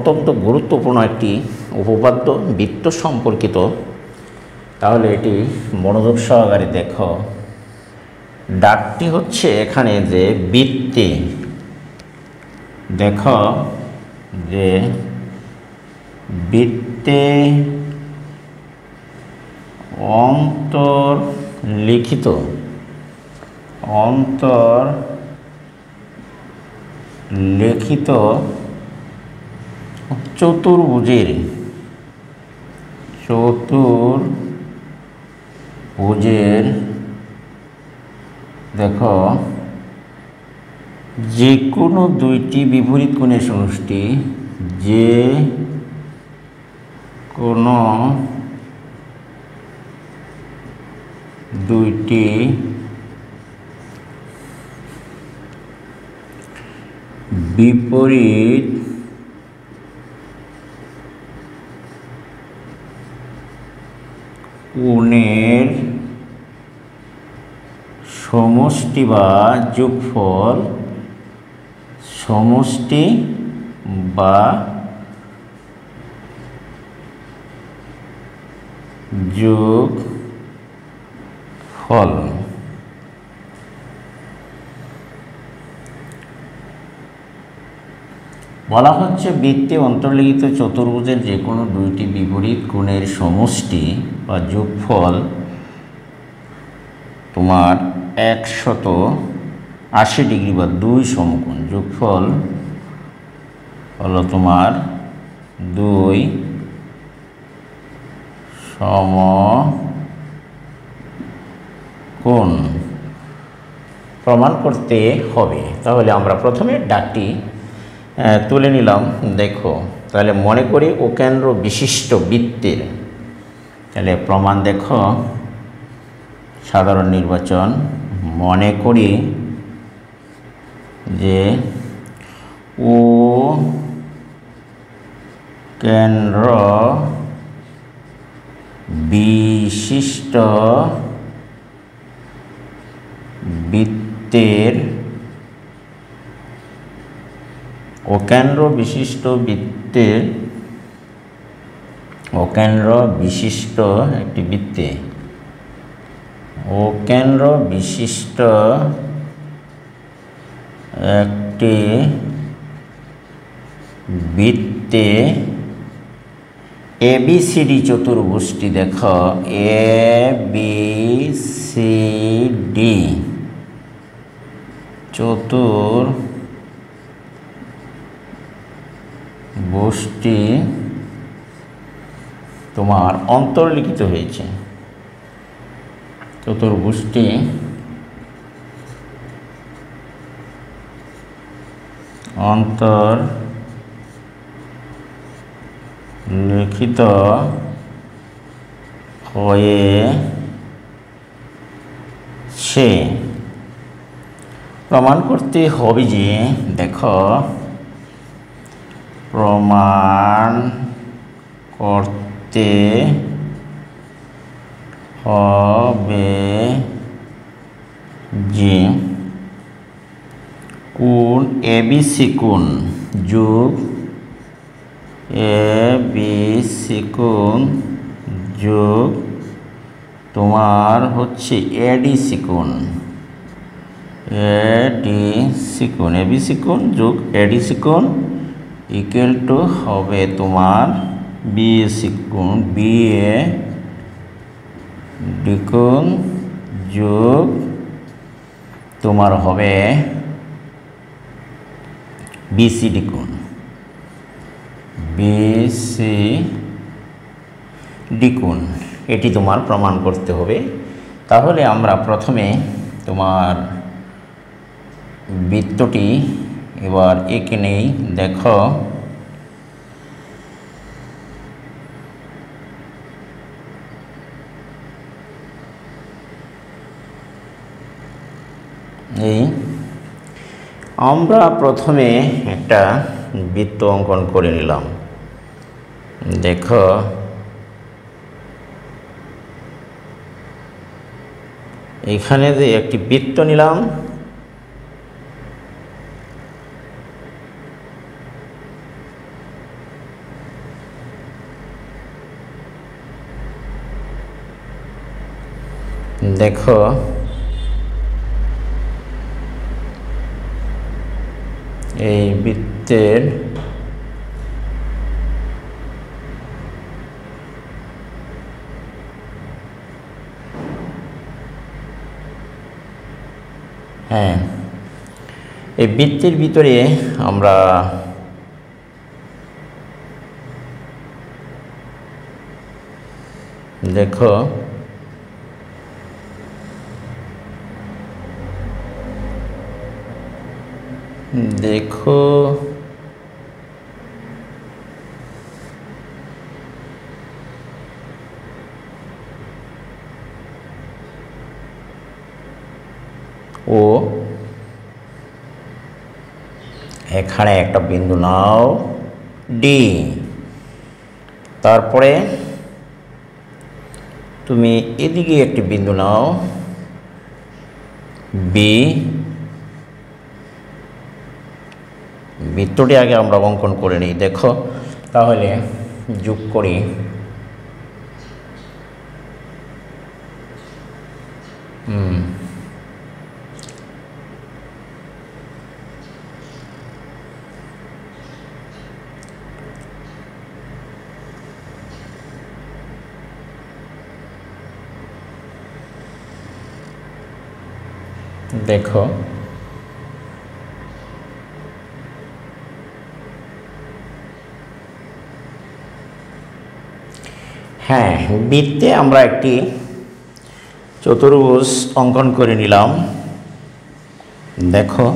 অত্যন্ত গুরুত্বপূর্ণ একটি উপপাদ্য বৃত্ত সম্পর্কিত। তাহলে এটি মনোযোগ সহকারে দেখো। দাগটি হচ্ছে এখানে যে বৃত্তে, দেখো যে বৃত্তে অন্তর্লিখিত চতুর্ভুজের দেখো যে কোনো দুইটি বিপরীত কোণের সমষ্টি, যে কোনো দুইটি বিপরীত কোণের সমষ্টি বা যোগফল, বলা হচ্ছে বৃত্তে অন্তর্লিখিত চতুর্ভুজের যে কোনো দুইটি বিপরীত কোণের সমষ্টি বা যোগফল তোমার 180 ডিগ্রি বা 2 সমকোণ। যোগফল হলো তোমার 2 সমকোণ প্রমাণ করতে হবে। তাহলে আমরা প্রথমে দাগটি তুলে নিলাম। দেখো তাহলে মনে করি অকেন্দ্র বিশিষ্ট বৃত্তের, তাহলে প্রমাণ দেখো, সাধারণ নির্বাচন, মনে করি যে ও কেন্দ্র বিশিষ্ট বৃত্তের অকেন্দ্র বিশিষ্ট একটি বৃত্তে, অকেন্দ্র বিশিষ্ট একটি বৃত্তে ABCD চতুর্ভুজটি, দেখো ABCD চতুর্ভুজটি তোমার অন্তর্লিখিত হয়েছে। চতুর্ভুজটি অন্তর্লিখিত হয়েছে। প্রমাণ করতে হবে যে, দেখো প্রমাণ করতে হবে যে কোণ ABC কোণ যোগ ABC কোণ যোগ তোমার হচ্ছে ADC কোণ, ABC কোণ যোগ ADC কোণ ইকুয়াল টু হবে তোমার BAC কোণ, BAD কোণ যোগ তোমার হবে BCD কোণ, এটি তোমার প্রমাণ করতে হবে। তাহলে আমরা প্রথমে তোমার বৃত্তটি এবার এঁকে নেই। দেখো এই আমরা প্রথমে একটা বৃত্ত অঙ্কন করে নিলাম। দেখো এখানে যে একটি বৃত্ত নিলাম, দেখো এই বৃত্তের এই বৃত্তের ভিতরে আমরা দেখো দেখো ও এখানে একটা বিন্দু নাও ডি, তারপরে তুমি এদিকে একটি বিন্দু নাও বি। বৃত্তটি আগে আমরা অঙ্কন করে নিই। দেখো তাহলে যোগ করি। দেখো হ্যাঁ, বৃত্তে আমরা একটি চতুর্ভুজ অঙ্কন করে নিলাম। দেখো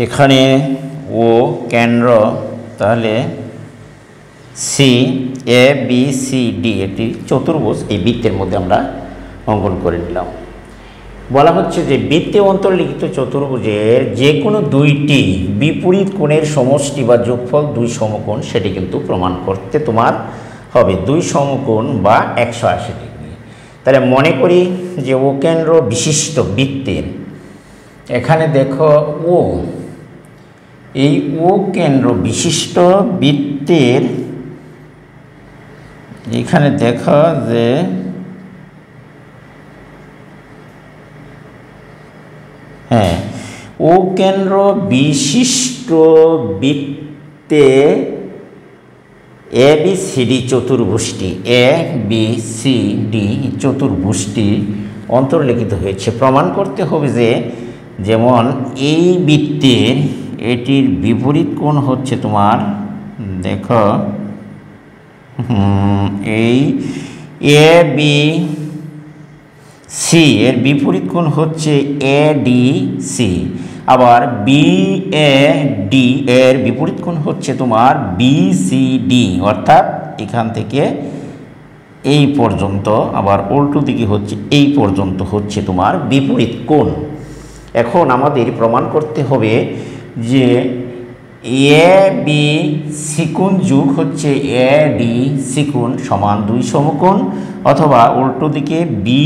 এখানে ও কেন্দ্র, তাহলে C, A B C D একটি চতুর্ভুজ এই বৃত্তের মধ্যে আমরা অঙ্কন করে নিলাম। বলা হচ্ছে যে বৃত্তে অন্তর্লিখিত চতুর্ভুজের যে কোনো দুইটি বিপরীত কোণের সমষ্টি বা যোগফল দুই সমকোণ, সেটি কিন্তু প্রমাণ করতে তোমার হবে দুই সমকোণ বা 180 ডিগ্রি। তাহলে মনে করি যে ও কেন্দ্র বিশিষ্ট বৃত্তের, এখানে দেখো ও, এই ও কেন্দ্র বিশিষ্ট বৃত্তের এখানে দেখো যে হ্যাঁ, ও কেন্দ্র বিশিষ্ট বৃত্তে A B C D চতুর্ভুজটি, A B C D চতুর্ভুজটি অন্তর্লিখিত হয়েছে। প্রমাণ করতে হবে যে যেমন এই বৃত্তের এটির বিপরীত কোণ হচ্ছে তোমার, দেখো এই এ বি সি এর বিপরীত কোণ হচ্ছে এ ডি সি, আবার বি এ ডি এর বিপরীত কোণ হচ্ছে তোমার বি সি ডি, অর্থাৎ এখান থেকে এই পর্যন্ত, আবার উল্টো দিকে হচ্ছে এই পর্যন্ত হচ্ছে তোমার বিপরীত কোণ। এখন আমাদের প্রমাণ করতে হবে যে এ বি সি কোণ যোগ হচ্ছে এ ডি সি কোণ সমান দুই সমকোণ, অথবা উল্টো দিকে বি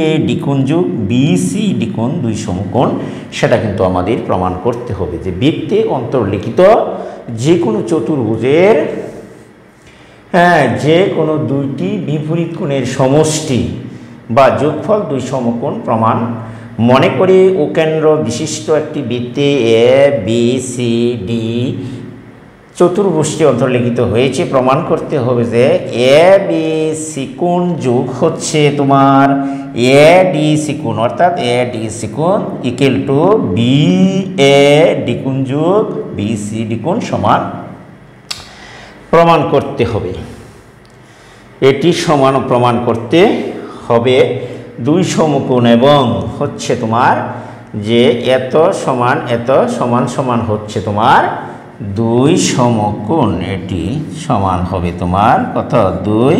এ ডি কোণ যোগ বি সি ডি কোণ দুই সমকোণ। সেটা কিন্তু আমাদের প্রমাণ করতে হবে যে বৃত্তে অন্তর্লিখিত যে কোনো চতুর্ভুজের যে কোনো দুইটি বিপরীত কোণের সমষ্টি বা যোগফল দুই সমকোণ প্রমাণ। মনে করি ও কেন্দ্র বিশিষ্ট একটি বৃত্তে এ বি সি ডি চতুর্ভুজটি অন্তর্লিখিত হয়েছে। প্রমাণ করতে হবে যে এ বি সি কোণ যোগ হচ্ছে তোমার এ ডি সি কোণ, অর্থাৎ এ ডি সি কোণ equal to B A D কোণ যোগ বি সি ডি কোণ সমান প্রমাণ করতে হবে। এটি সমান প্রমাণ করতে হবে দুই সমকোণ, এবং হচ্ছে তোমার যে এত সমান সমান হচ্ছে তোমার দুই সমকোণ, এটি সমান হবে তোমার কত, দুই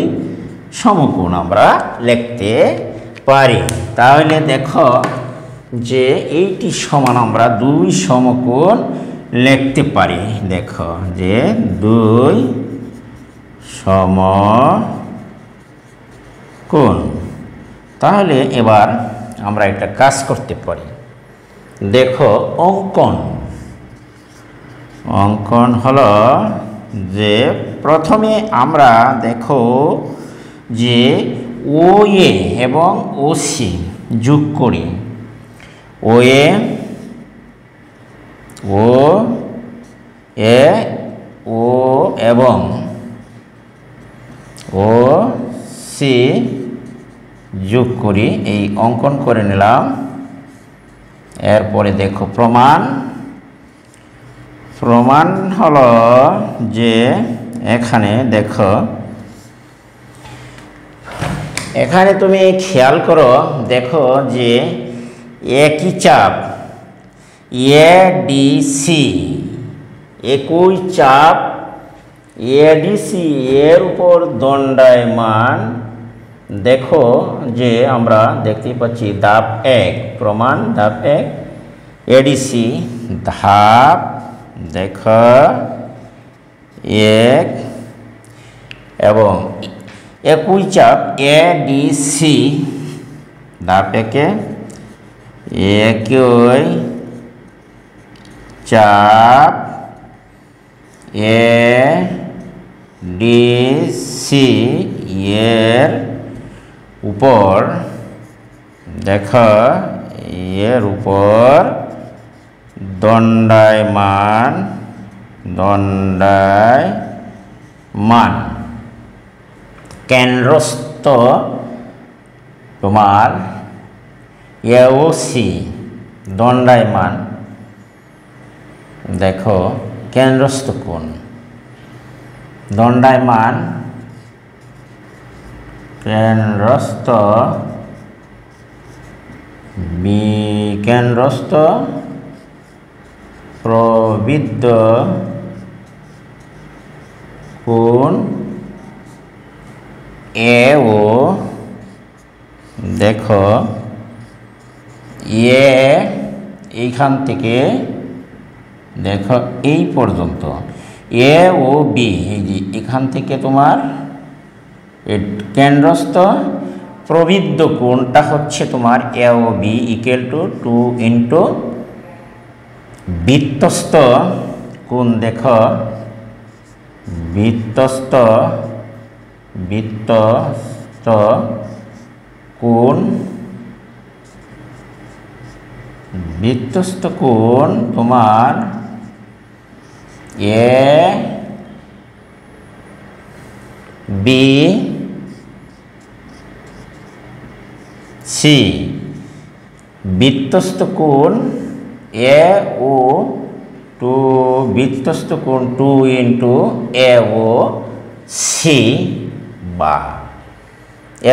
সমকোণ আমরা লিখতে পারি। তাহলে দেখো যে এইটি সমান আমরা দুই সমকোণ লিখতে পারি। দেখো যে দুই সমকোণ। তাহলে এবার আমরা একটা কাজ করতে পারি। দেখো অঙ্কন হলো যে প্রথমে আমরা দেখো যে ও এ এবং ও সি যোগ করি ও এ ও এবং ও সি যোগ করি, এই অঙ্কন করে নিলাম। এরপরে দেখো প্রমাণ হলো যে এখানে দেখো, এখানে তুমি খেয়াল করো, দেখো যে একই চাপ এডিসি, একই চাপ এডিসি এর উপর দণ্ডায়মান। দেখো যে আমরা দেখতেই পাচ্ছি ধাপ 1 প্রমাণ, ধাপ 1 এডিসি, ধাপ দেখো 1 এবং একই চাপ এডিসি, ধাপ 1 একই চাপ এডিসি এর উপর দেখো এর উপর দণ্ডায়মান কেন্দ্রস্থ তোমার এওসি দণ্ডায়মান। দেখো কেন্দ্রস্থ কোণ দণ্ডায়মান, কেন্দ্রস্থ প্রবৃদ্ধ কোণ এও দেখো এইখান থেকে দেখো এই পর্যন্ত এ ও বি, এই যে এখান থেকে তোমার কেন্দ্রস্থ প্রবৃদ্ধ কোণটা হচ্ছে তোমার এ ও বি ইকুয়াল টু 2 ইন্টু বৃত্তস্থ কোণ। দেখো বৃত্তস্থ কোণ, বৃত্তস্থ কোণ তোমার এ বি সি, বৃত্তস্থ কোণ এ ও 2 বৃত্তস্থ কোণ 2 ইন্টু এ ও সি বা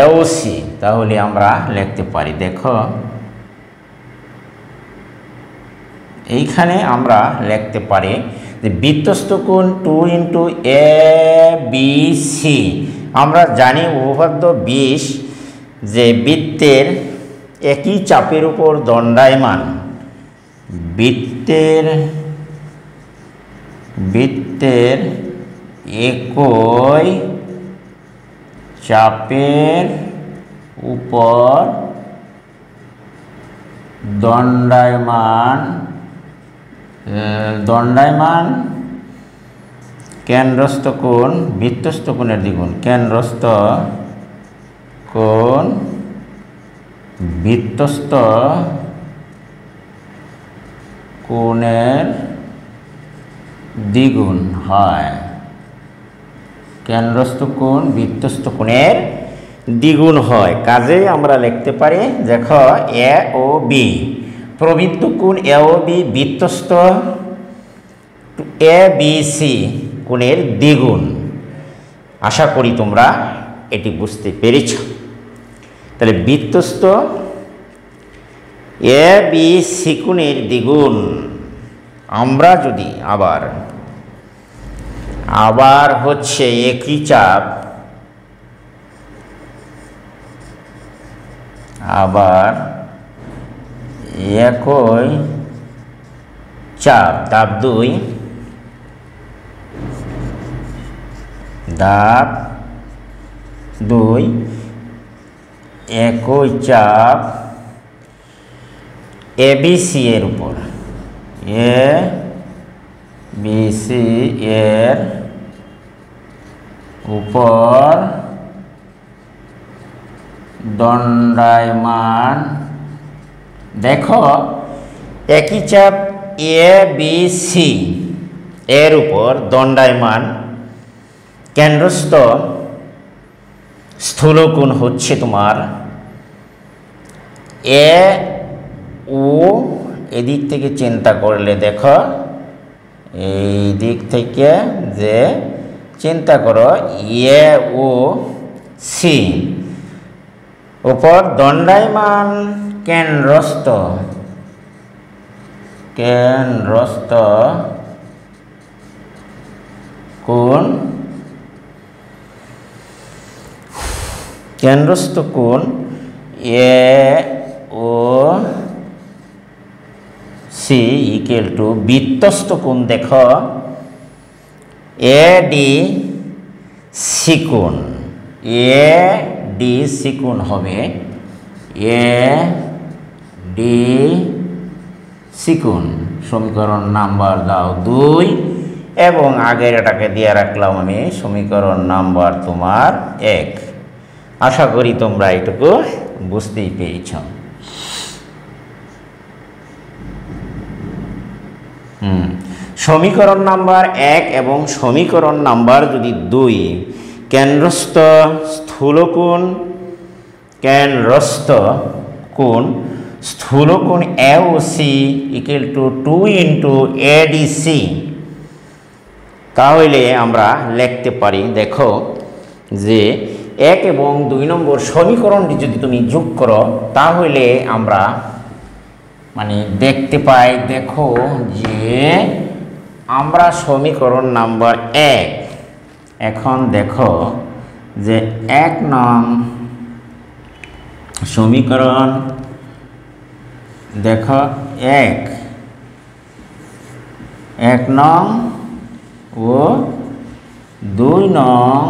এও সি। তাহলে আমরা লিখতে পারি, দেখো এইখানে আমরা লিখতে পারি যে বৃত্তস্থ কোণ 2 ইন্টু এ বি সি। আমরা জানি উপপাদ্য 20 যে বৃত্তের একই চাপের উপর দণ্ডায়মান, বৃত্তের একই চাপের উপর দণ্ডায়মান কেন্দ্রস্থ কোণ বৃত্তস্থ কোণের দ্বিগুণ, কেন্দ্রস্থ কোণ বৃত্তস্থ কোণের দ্বিগুণ হয়, কেন্দ্রস্থ কোণ বৃত্তস্থ কোণের দ্বিগুণ হয়। কাজেই আমরা লিখতে পারি, দেখো এ ও বি প্রবৃদ্ধ কোণ এ ও বি বৃত্তস্থ এ বি সি কোণের দ্বিগুণ। আশা করি তোমরা এটি বুঝতে পেরেছ। তাহলে বৃত্তস্থ এ বি সি কোণের দ্বিগুণ আমরা যদি আবার হচ্ছে একই চাপ, আবার একই চাপ, ধাপ 2 একই চাপ এবিসি এর উপর, এবিসি এর উপর দণ্ডায়মান দেখো একই চাপ এ বি সি এর উপর দণ্ডায়মান কেন্দ্রস্থ স্থূলকোণ হচ্ছে তোমার এ ও, এদিক থেকে চিন্তা করলে দেখো এই দিক থেকে যে চিন্তা করো এ ও সি উপর দণ্ডায়মান কেন্দ্রস্থ কোণ কেন্দ্রস্থ কোণ এ ও সি ইকুয়াল টু বৃত্তস্থ কোণ দেখো এ ডি সি কোণ এ ডি সি কোণ হবে এ ডি সি কোণ। সমীকরণ নাম্বার দাও 2 এবং আগের এটাকে দিয়ে রাখলাম আমি সমীকরণ নাম্বার তোমার 1। আশা করি তোমরা এটুকু বুঝতেই পেরেছ। সমীকরণ নাম্বার 1 এবং সমীকরণ নাম্বার যদি 2 কেন্দ্রস্থ স্থূলকোণ স্থূলকোণ A O C equal to 2 into ADC, তাহলে আমরা লিখতে পারি দেখো যে 1 এবং 2 নম্বর সমীকরণটি যদি তুমি যোগ করো তাহলে আমরা মানে দেখতে পাই দেখো যে আমরা সমীকরণ নাম্বার 1 এখন দেখো যে 1 নং সমীকরণ দেখো 1 নং ও 2 নং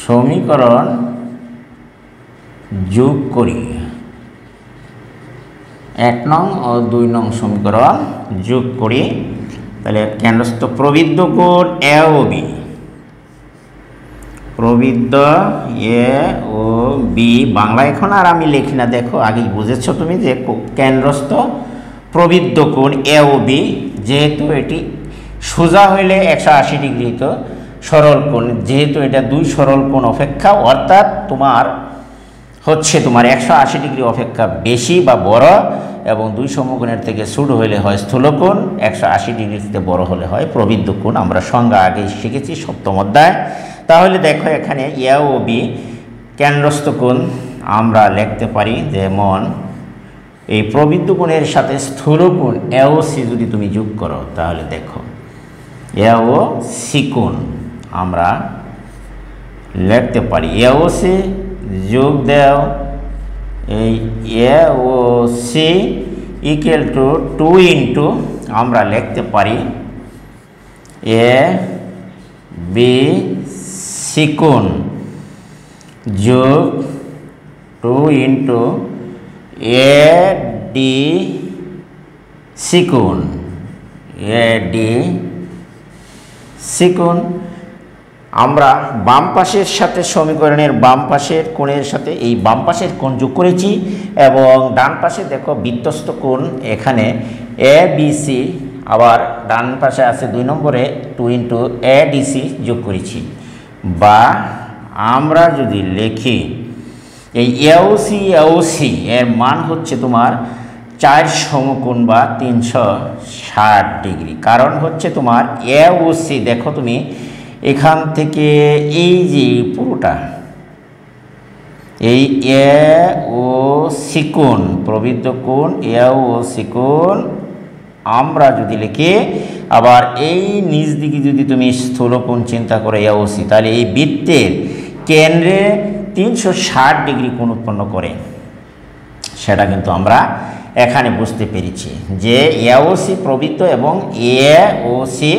সমীকরণ যোগ করি। 1 নং ও 2 নং সমীকরণ যোগ করি, তাহলে কেন্দ্রস্থ প্রবৃদ্ধ কোণ এ ও বি, প্রবৃদ্ধ এ ও বি বাংলা এখন আর আমি লিখি না, দেখো আগেই বুঝেছো তুমি যে কেন্দ্রস্থ প্রবৃদ্ধ কোণ এ ও বি, যেহেতু এটি সোজা হইলে 180 ডিগ্রি, তো সরল কোণ যেহেতু এটা 2 সরল কোণ অপেক্ষা অর্থাৎ তোমার হচ্ছে তোমার 180 ডিগ্রি অপেক্ষা বেশি বা বড়, এবং 2 সমকোণের থেকে ছোট হলে হয় স্থূলকোণ, 180 ডিগ্রি থেকে বড় হলে হয় প্রবৃদ্ধ কোণ। আমরা সংজ্ঞা আগেই শিখেছি 7ম অধ্যায়। তাহলে দেখো এখানে এ ও বি কেন্দ্রস্থ কোণ আমরা লিখতে পারি যেমন এই প্রবৃদ্ধ কোণের সাথে স্থূলকোণ এ ও সি যদি তুমি যোগ করো তাহলে দেখো এ ও সি কোণ আমরা লিখতে পারি এ ও সি যোগ দাও এই এ O C equal to 2 into আমরা লিখতে পারি এ বি সি কোণ যোগ 2 ইন্টু এ ডি সি কোণ, এ ডি সি কোণ। আমরা বাম পাশের সাথে সমীকরণের বাম পাশের কোণের সাথে এই বাম পাশের কোণ যোগ করেছি, এবং ডান পাশে দেখো বৃত্তস্থ কোণ এখানে এ বি সি, আবার ডান পাশে আছে 2 নম্বরে 2 ইন্টু এ ডি সি যোগ করেছি। বা আমরা যদি লিখি এই এ ও সি এর মান হচ্ছে তোমার 4 সমকোণ বা 360 ডিগ্রি, কারণ হচ্ছে তোমার এ ও সি দেখো তুমি এখান থেকে এই যে পুরোটা এই এ ও সি কোণ প্রবৃদ্ধ কোণ এ ও সি কোণ আমরা যদি লিখি, আবার এই নিচ দিকে যদি তুমি স্থূলকোণ চিন্তা করো এ ও সি, তাহলে এই বৃত্তের কেন্দ্রে 360 ডিগ্রি কোণ উৎপন্ন করে, সেটা কিন্তু আমরা এখানে বুঝতে পেরেছি যে এ ও সি প্রবৃত্ত এবং এ ও সি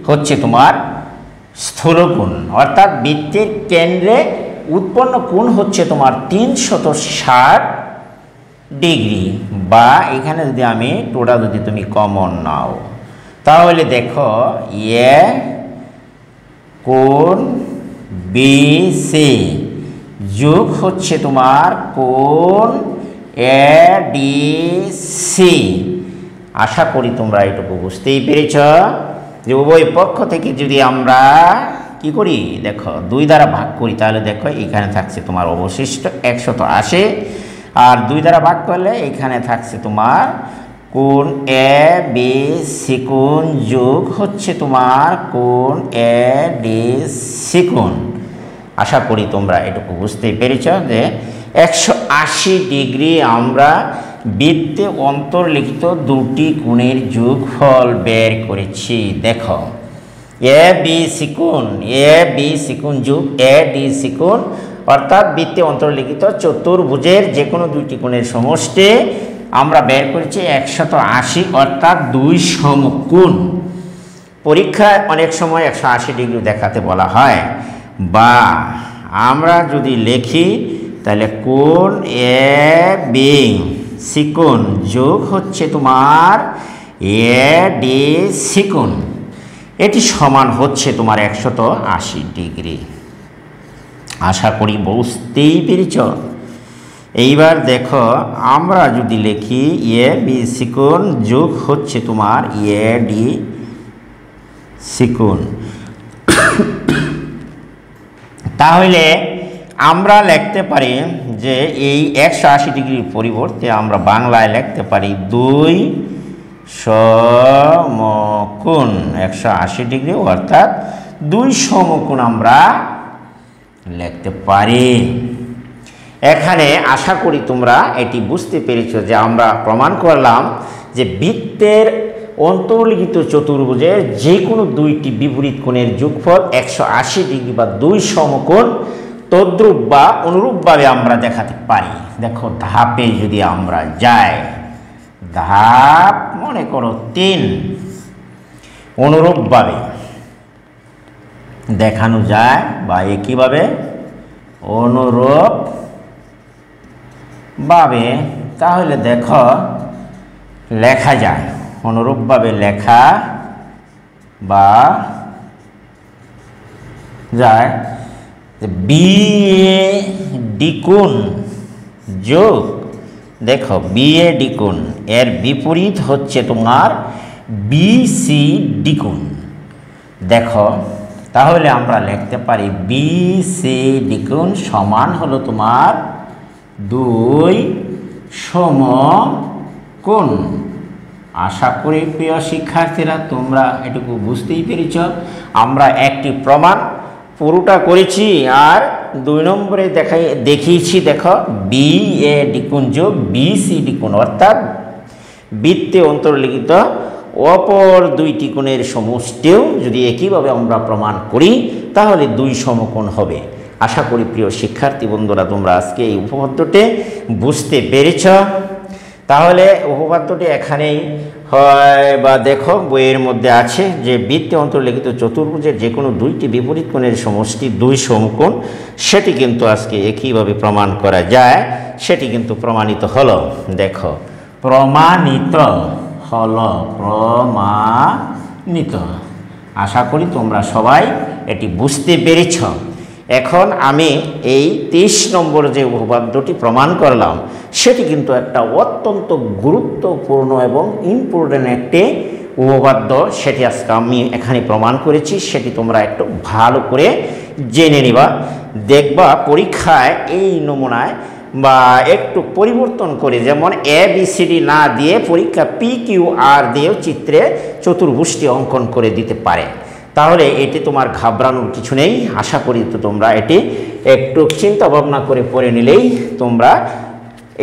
হচ্ছে তোমার স্থূলকোণ, অর্থাৎ বৃত্তের কেন্দ্রে উৎপন্ন কোণ হচ্ছে তোমার 360 ডিগ্রি। বা এখানে যদি আমি টোটা যদি তুমি কমন নাও তাহলে দেখো এ কোণ বি সি যোগ হচ্ছে তোমার কোণ এডিসি। আশা করি তোমরা এটুকু বুঝতেই পেরেছ যে উভয় পক্ষ থেকে যদি আমরা কি করি, দেখো 2 দ্বারা ভাগ করি, তাহলে দেখো এখানে থাকছে তোমার অবশিষ্ট 180, আর 2 দ্বারা ভাগ করলে এখানে থাকছে তোমার কোণ এ বি সি কোণ যোগ হচ্ছে তোমার কোণ এ ডি সি কোণ। আশা করি তোমরা এটুকু বুঝতেই পেরেছ যে 180 ডিগ্রি আমরা বৃত্তে অন্তর্লিখিত দুটি কোণের যোগফল বের করেছি। দেখো এ বি সি কোণ যোগ এ ডি সি কোণ, অর্থাৎ বৃত্তে অন্তর্লিখিত চতুর্ভুজের যে কোনো দুইটি কোণের সমষ্টি আমরা বের করেছি 180, অর্থাৎ 2 সমকোণ। পরীক্ষায় অনেক সময় 180 ডিগ্রি দেখাতে বলা হয়, বা আমরা যদি লিখি তাহলে কোণ এ বি সি কোণ যোগ হচ্ছে তোমার এ ডি সি কোণ, এটি সমান হচ্ছে তোমার 180 ডিগ্রি। আশা করি বুঝতেই পেরেছ। এইবার দেখো আমরা যদি লিখি এ বি সি কোণ যোগ হচ্ছে তোমার এ ডি সি কোণ, তাহলে আমরা লিখতে পারি যে এই 180 ডিগ্রির পরিবর্তে আমরা বাংলায় লিখতে পারি 2 সমকোণ। 180 ডিগ্রি অর্থাৎ 2 সমকোণ আমরা লিখতে পারি। এখানে আশা করি তোমরা এটি বুঝতে পেরেছো যে আমরা প্রমাণ করলাম যে বৃত্তের অন্তর্লিখিত চতুর্ভুজের যে কোনো দুইটি বিপরীত কোণের যোগফল 180 ডিগ্রি বা 2 সমকোণ তদ্রূপ বা অনুরূপভাবে আমরা দেখাতে পারি। দেখো ধাপে যদি আমরা যাই, ধাপ মনে করো 3, অনুরূপভাবে দেখানো যায় বা একইভাবে অনুরূপভাবে, তাহলে দেখো লেখা যায়, অনুরূপভাবে লেখা বা যায় বি এ ডি কোণ যোগ, দেখো বি এ ডি কোণ এর বিপরীত হচ্ছে তোমার বি সি ডি কোণ। দেখো তাহলে আমরা লিখতে পারি বি সি ডি কোণ সমান হলো তোমার 2 সমকোণ। আশা করি প্রিয় শিক্ষার্থীরা তোমরা এটুকু বুঝতেই পেরেছ। আমরা একটি প্রমাণ পুরোটা করেছি, আর 2 নম্বরে দেখিয়েছি। দেখো বি এ ডি কোণ যোগ বি সি ডি কোণ, অর্থাৎ বৃত্তে অন্তর্লিখিত অপর দুইটি কোণের সমষ্টিও যদি একইভাবে আমরা প্রমাণ করি তাহলে 2 সমকোণ হবে। আশা করি প্রিয় শিক্ষার্থী বন্ধুরা তোমরা আজকে এই উপপাদ্যটি বুঝতে পেরেছ। তাহলে উপপাদ্যটি এখানেই হয়, বা দেখো বইয়ের মধ্যে আছে যে বৃত্তে অন্তর্লিখিত চতুর্ভুজের যে কোনো দুইটি বিপরীত কোণের সমষ্টি 2 সমকোণ, সেটি কিন্তু আজকে একইভাবে প্রমাণ করা যায়। সেটি কিন্তু প্রমাণিত হলো। দেখো প্রমাণিত হলো, প্রমাণিত। আশা করি তোমরা সবাই এটি বুঝতে পেরেছ। এখন আমি এই 23 নম্বর যে উপপাদ্যটি প্রমাণ করলাম সেটি কিন্তু একটা অত্যন্ত গুরুত্বপূর্ণ এবং ইম্পর্টেন্ট একটি উপপাদ্য, সেটি আজকে আমি এখানে প্রমাণ করেছি। সেটি তোমরা একটু ভালো করে জেনে নিবা। দেখবা পরীক্ষায় এই নমুনায় বা একটু পরিবর্তন করে, যেমন এ বি সি ডি না দিয়ে পরীক্ষা পি কিউ আর দিয়েও চিত্রে চতুর্ভুজটি অঙ্কন করে দিতে পারে। তাহলে এটি তোমার ঘাবড়ানোর কিছু নেই। আশা করি তো তোমরা এটি একটু চিন্তা ভাবনা করে পড়ে নিলেই তোমরা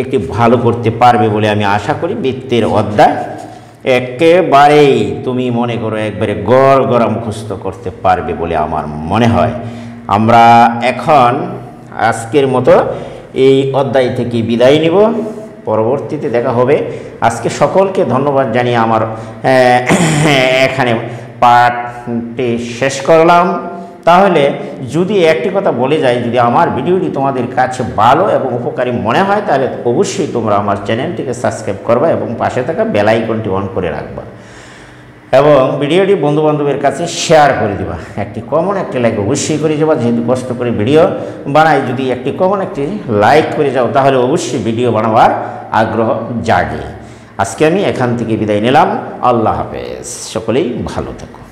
এটি ভালো করতে পারবে বলে আমি আশা করি। বৃত্তের অধ্যায় একেবারেই তুমি মনে করো একবারে গড় মুখস্থ করতে পারবে বলে আমার মনে হয়। আমরা এখন আজকের মতো এই অধ্যায় থেকে বিদায় নিব, পরবর্তীতে দেখা হবে। আজকে সকলকে ধন্যবাদ জানিয়ে আমার এখানে পাঠটি শেষ করলাম। তাহলে যদি একটি কথা বলে যাই, যদি আমার ভিডিওটি তোমাদের কাছে ভালো এবং উপকারী মনে হয় তাহলে অবশ্যই তোমরা আমার চ্যানেলটিকে সাবস্ক্রাইব করবা এবং পাশে থাকা বেল আইকনটি অন করে রাখবা। এবং ভিডিওটি বন্ধুবান্ধবের কাছে শেয়ার করে দেবা। একটি কমন একটি লাইক অবশ্যই করে যাবা, যেহেতু কষ্ট করে ভিডিও বানাই, যদি একটি কমন একটি লাইক করে যাও তাহলে অবশ্যই ভিডিও বানাবার আগ্রহ জাগে। আজকে আমি এখান থেকে বিদায় নিলাম। আল্লাহ হাফেজ, সকলেই ভালো থাকো।